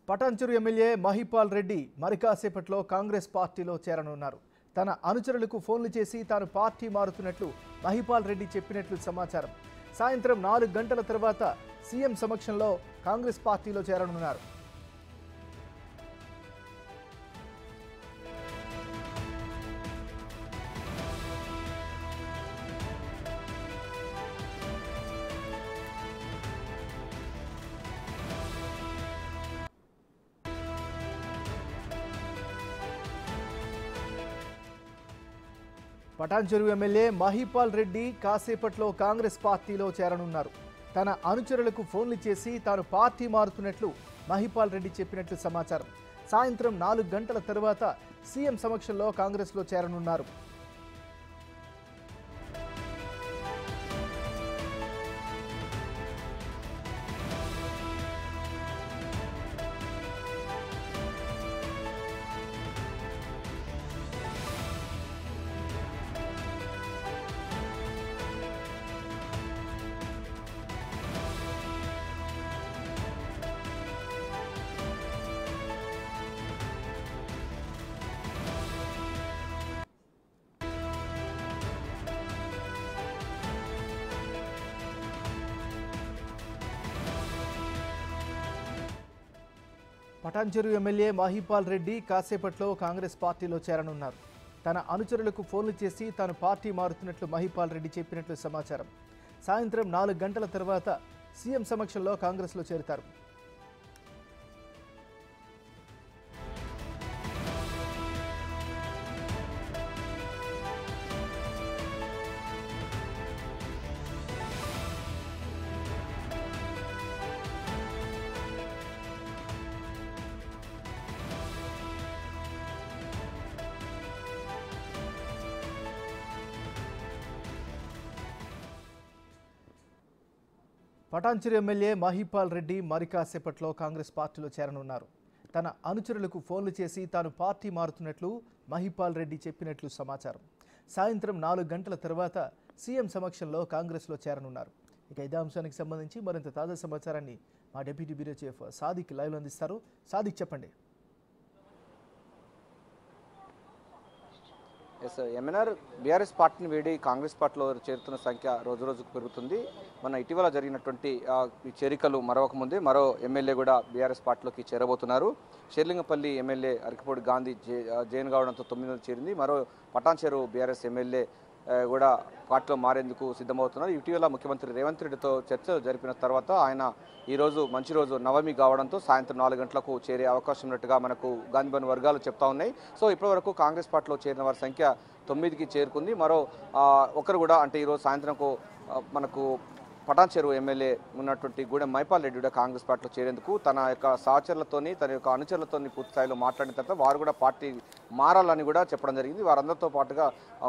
Patancheru MLA Mahipal Reddy మరికాసేపట్లో Congress పార్టీలో చేరనున్నారు. తన అనుచరులకు ఫోన్లు చేసి తాను పార్టీ మారుతున్నట్లు మహిపాల్ రెడ్డి చెప్పినట్లు సమాచారం. సాయంత్రం 4 గంటల తర్వాత సీఎం సమక్షంలో కాంగ్రెస్ పార్టీలో చేరనున్నారు. పటాన్చెరు ఎమ్మెల్యే మహిపాల్ రెడ్డి కాసేపట్లో కాంగ్రెస్ పార్టీలో చేరనున్నారు. తన అనుచరులకు ఫోన్లు చేసి తాను పార్టీ మారుతున్నట్లు మహిపాల్ రెడ్డి చెప్పినట్లు సమాచారం. సాయంత్రం 4 గంటల తర్వాత సీఎం సమక్షంలో కాంగ్రెస్లో చేరనున్నారు. పటాన్చెరు ఎమ్మెల్యే మహిపాల్ రెడ్డి కాసేపట్లో కాంగ్రెస్ పార్టీలో చేరనున్నారు. తన అనుచరులకు ఫోన్లు చేసి తాను పార్టీ మారుతున్నట్లు మహిపాల్ రెడ్డి చెప్పినట్లు సమాచారం. సాయంత్రం 4 గంటల తర్వాత సీఎం సమక్షంలో కాంగ్రెస్లో చేరుతారు. పటాన్చెరు ఎమ్మెల్యే మహిపాల్ రెడ్డి మరికాసేపట్లో కాంగ్రెస్ పార్టీలో చేరనున్నారు. తన అనుచరులకు ఫోన్లు చేసి తాను పార్టీ మారుతున్నట్లు మహిపాల్ రెడ్డి చెప్పినట్లు సమాచారం. సాయంత్రం 4 గంటల తర్వాత సీఎం సమక్షంలో కాంగ్రెస్లో చేరనున్నారు. ఇక ఇదే అంశానికి సంబంధించి మరింత తాజా సమాచారాన్ని మా డిప్యూటీ బ్యూరో చీఫ్ సాదిక్ లైవ్లో అందిస్తారు. సాదిక్, చెప్పండి. ఎస్ ఎంఎన్ఆర్ బీఆర్ఎస్ పార్టీని వీడి కాంగ్రెస్ పార్టీలో చేరుతున్న సంఖ్య రోజు రోజుకు పెరుగుతుంది. మన ఇటీవల జరిగినటువంటి చేరికలు మరొక ముందే మరో ఎమ్మెల్యే కూడా బీఆర్ఎస్ పార్టీలోకి చేరబోతున్నారు. షేర్లింగపల్లి ఎమ్మెల్యే అరకపూడి గాంధీ జైన్ కావడంతో 9 మంది చేరింది. మరో పటాన్చెరు బీఆర్ఎస్ ఎమ్మెల్యే కూడా పార్టీలో మారేందుకు సిద్ధమవుతున్నారు. ఇటీవల ముఖ్యమంత్రి రేవంత్ రెడ్డితో చర్చలు జరిపిన తర్వాత ఆయన ఈరోజు మంచి రోజు నవమి కావడంతో సాయంత్రం 4 గంటలకు చేరే అవకాశం ఉన్నట్టుగా మనకు గాంధీభవన్ వర్గాలు చెప్తా ఉన్నాయి. సో ఇప్పటివరకు కాంగ్రెస్ పార్టీలో చేరిన వారి సంఖ్య 9కి చేరుకుంది. మరో ఒకరు కూడా అంటే ఈరోజు సాయంత్రంకు మనకు పటాన్చెరు ఎమ్మెల్యే ఉన్నటువంటి గూడెం మహిపాల్ రెడ్డి కూడా కాంగ్రెస్ పార్టీలో చేరేందుకు తన యొక్క సహచరులతోని తన యొక్క అనుచరులతోని పూర్తి స్థాయిలో మాట్లాడిన తర్వాత వారు కూడా పార్టీ మారాలని కూడా చెప్పడం జరిగింది. వారందరితో పాటుగా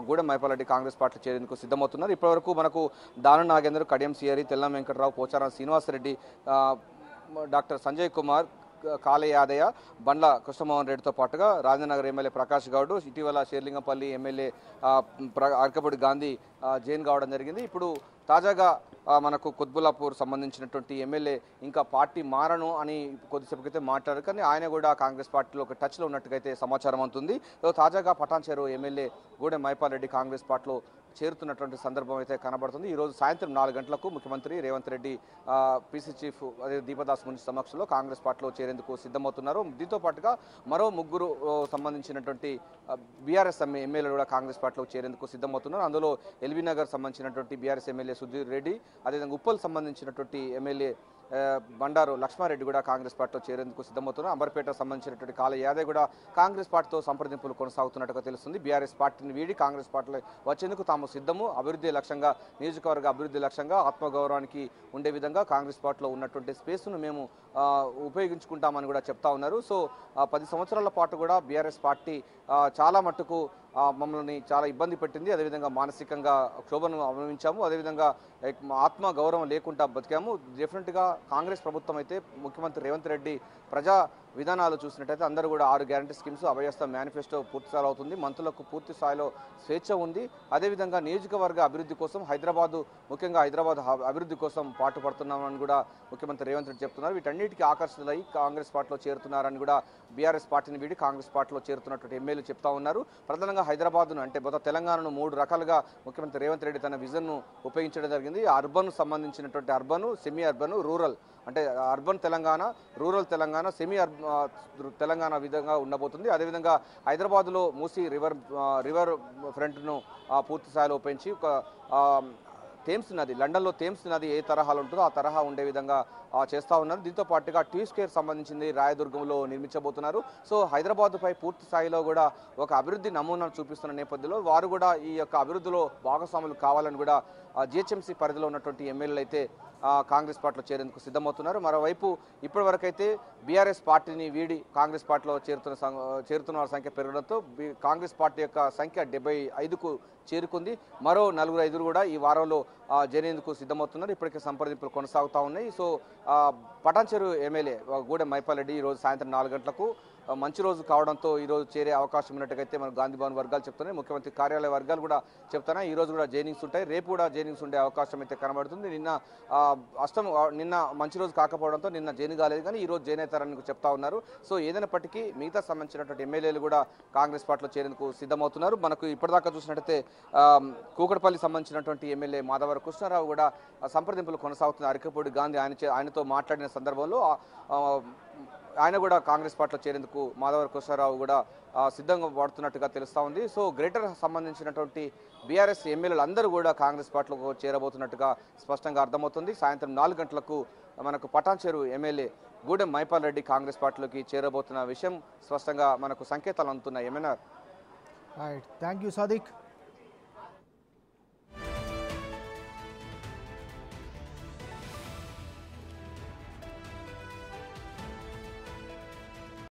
గూడెం మహిపాల్ రెడ్డి కాంగ్రెస్ పార్టీలో చేరేందుకు సిద్ధమవుతున్నారు. ఇప్పటివరకు మనకు దానం నాగేందర్, కడియం సిఆరి, తెల్లం వెంకటరావు, పోచారం శ్రీనివాసరెడ్డి, డాక్టర్ సంజయ్ కుమార్, కాళే యాదయ్య, బండ్ల కృష్ణమోహన్ రెడ్డితో పాటుగా రాజేంద్రనగర్ ఎమ్మెల్యే ప్రకాష్ గౌడ్, ఇటీవల షేర్లింగంపల్లి ఎమ్మెల్యే అరకపూడి గాంధీ జైన్ కావడం జరిగింది. ఇప్పుడు తాజాగా మనకు కుత్బుల్లాపూర్ సంబంధించినటువంటి ఎమ్మెల్యే ఇంకా పార్టీ మారను అని కొద్దిసేపు క్రితం మాట్లాడారు. కానీ ఆయన కూడా కాంగ్రెస్ పార్టీలో ఒక టచ్లో ఉన్నట్టుగైతే సమాచారం అవుతుంది. తాజాగా పటాన్చెరు ఎమ్మెల్యే గూడెం మహిపాల్ రెడ్డి కాంగ్రెస్ పార్టీలో చేరుతున్నటువంటి సందర్భం అయితే కనబడుతుంది. ఈరోజు సాయంత్రం 4 గంటలకు ముఖ్యమంత్రి రేవంత్ రెడ్డి పీసీ చీఫ్ అదే దీపదాస్ మున్షి సమక్షంలో కాంగ్రెస్ పార్టీలో చేరేందుకు సిద్ధమవుతున్నారు. దీంతో పాటుగా మరో 3 సంబంధించినటువంటి బీఆర్ఎస్ ఎమ్మెల్యేలు కూడా కాంగ్రెస్ పార్టీలో చేరేందుకు సిద్ధమవుతున్నారు. అందులో ఎల్బీ నగర్ సంబంధించినటువంటి బీఆర్ఎస్ ఎమ్మెల్యే సుధీర్ రెడ్డి, అదేవిధంగా ఉప్పల్ సంబంధించినటువంటి ఎమ్మెల్యే బండారు లక్ష్మారెడ్డి కూడా కాంగ్రెస్ పార్టీలో చేరేందుకు సిద్ధమవుతున్నారు. అంబర్పేట సంబంధించినటువంటి కాళే యాదవ్ కూడా కాంగ్రెస్ పార్టీతో సంప్రదింపులు కొనసాగుతున్నట్టుగా తెలుస్తుంది. బీఆర్ఎస్ పార్టీని వీడి కాంగ్రెస్ పార్టీలో వచ్చేందుకు తాము సిద్ధము, అభివృద్ధి లక్ష్యంగా, నియోజకవర్గ అభివృద్ధి లక్ష్యంగా, ఆత్మగౌరవానికి ఉండే విధంగా కాంగ్రెస్ పార్టీలో ఉన్నటువంటి స్పేస్ను మేము ఉపయోగించుకుంటామని కూడా చెప్తా ఉన్నారు. సో 10 సంవత్సరాల పాటు కూడా బీఆర్ఎస్ పార్టీ చాలా మట్టుకు మమ్మల్ని చాలా ఇబ్బంది పెట్టింది. అదేవిధంగా మానసికంగా క్షోభను అనుభవించాము, అదేవిధంగా ఆత్మ గౌరవం లేకుండా బతికాము. డెఫినెట్గా కాంగ్రెస్ ప్రభుత్వం అయితే ముఖ్యమంత్రి రేవంత్ రెడ్డి ప్రజా విధానాలు చూసినట్టయితే అందరూ కూడా 6 గ్యారంటీ స్కీమ్స్ అభయస్థ మేనిఫెస్టో పూర్తి స్థాయిలో అవుతుంది. మంత్రులకు పూర్తి స్థాయిలో స్వేచ్ఛ ఉంది. అదేవిధంగా నియోజకవర్గ అభివృద్ధి కోసం ముఖ్యంగా హైదరాబాద్ అభివృద్ధి కోసం పాటుపడుతున్నామని కూడా ముఖ్యమంత్రి రేవంత్ రెడ్డి చెప్తున్నారు. వీటన్నిటికీ ఆకర్షితులై కాంగ్రెస్ పార్టీలో చేరుతున్నారని కూడా బీఆర్ఎస్ పార్టీని వీడి కాంగ్రెస్ పార్టీలో చేరుతున్నటువంటి ఎమ్మెల్యేలు చెప్తా ఉన్నారు. ప్రధానంగా హైదరాబాద్ను అంటే మొత్తం తెలంగాణను 3 రకాలుగా ముఖ్యమంత్రి రేవంత్ రెడ్డి తన విజన్ను ఉపయోగించడం జరిగింది. అర్బన్ సంబంధించినటువంటి అర్బన్, సెమీ అర్బన్, రూరల్ అంటే urban Telangana, rural Telangana, semi Telangana విధంగా ఉండబోతుంది. అదేవిధంగా హైదరాబాద్లో మూసీ రివర్ ఫ్రంట్ను పూర్తి స్థాయిలో ఉపయోగించి ఒక థేమ్స్ నది, లండన్లో థేమ్స్ నది ఏ తరహాలో ఉంటుందో ఆ తరహా ఉండే విధంగా చేస్తూ ఉన్నారు. దీంతో పాటుగా టీ స్క్వేర్ సంబంధించింది రాయదుర్గంలో నిర్మించబోతున్నారు. సో హైదరాబాద్పై పూర్తి స్థాయిలో కూడా ఒక అభివృద్ధి నమూనాను చూపిస్తున్న నేపథ్యంలో వారు కూడా ఈ యొక్క అభివృద్ధిలో భాగస్వాములు కావాలని కూడా జిహెచ్ఎంసీ పరిధిలో ఉన్నటువంటి ఎమ్మెల్యేలు అయితే కాంగ్రెస్ పార్టీలో చేరేందుకు సిద్ధమవుతున్నారు. మరోవైపు ఇప్పటివరకైతే బీఆర్ఎస్ పార్టీని వీడి కాంగ్రెస్ పార్టీలో చేరుతున్న వారి సంఖ్య పెరగడంతో కాంగ్రెస్ పార్టీ యొక్క సంఖ్య 75కు చేరుకుంది. మరో 4-5 కూడా ఈ వారంలో చేరేందుకు సిద్ధమవుతున్నారు. ఇప్పటికే సంప్రదింపులు కొనసాగుతూ ఉన్నాయి. సో పటాన్చెరు ఎమ్మెల్యే గూడెం మైపాల్ రెడ్డి ఈరోజు సాయంత్రం 4 గంటలకు మంచి రోజు కావడంతో ఈరోజు చేరే అవకాశం ఉన్నట్టుగైతే మన గాంధీ భవన్ వర్గాలు చెప్తున్నాయి. ముఖ్యమంత్రి కార్యాలయ వర్గాలు కూడా చెప్తున్నాయి. ఈ రోజు కూడా జైనింగ్స్ ఉంటాయి. రేపు కూడా జైనింగ్స్ ఉండే అవకాశం అయితే కనబడుతుంది. నిన్న మంచి రోజు కాకపోవడంతో నిన్న జైన్ కాలేదు, కానీ ఈ రోజు జైన్ అవుతారని చెప్తా ఉన్నారు. సో ఏదైనప్పటికీ మిగతా సంబంధించినటువంటి ఎమ్మెల్యేలు కూడా కాంగ్రెస్ పార్టీలో చేరేందుకు సిద్ధమవుతున్నారు. మనకు ఇప్పటిదాకా చూసినట్టయితే కూకట్పల్లి సంబంధించినటువంటి ఎమ్మెల్యే మాధవర కృష్ణారావు కూడా సంప్రదింపులు కొనసాగుతున్న అరకపూడి గాంధీ ఆయనతో మాట్లాడిన సందర్భంలో ఆయన కూడా కాంగ్రెస్ పార్టీలో చేరేందుకు మాధవర కృష్ణారావు కూడా సిద్ధంగా పడుతున్నట్టుగా తెలుస్తూ ఉంది. సో గ్రేటర్ సంబంధించినటువంటి బీఆర్ఎస్ ఎమ్మెల్యేలు అందరూ కూడా కాంగ్రెస్ పార్టీలో చేరబోతున్నట్టుగా స్పష్టంగా అర్థమవుతుంది. సాయంత్రం 4 గంటలకు మనకు పటాన్చెరు ఎమ్మెల్యే గూడెం మైపాల్ రెడ్డి కాంగ్రెస్ పార్టీలోకి చేరబోతున్న విషయం స్పష్టంగా మనకు సంకేతాలు అందుతున్నాయి. ఏమైనా థ్యాంక్ యూ సాదిక్.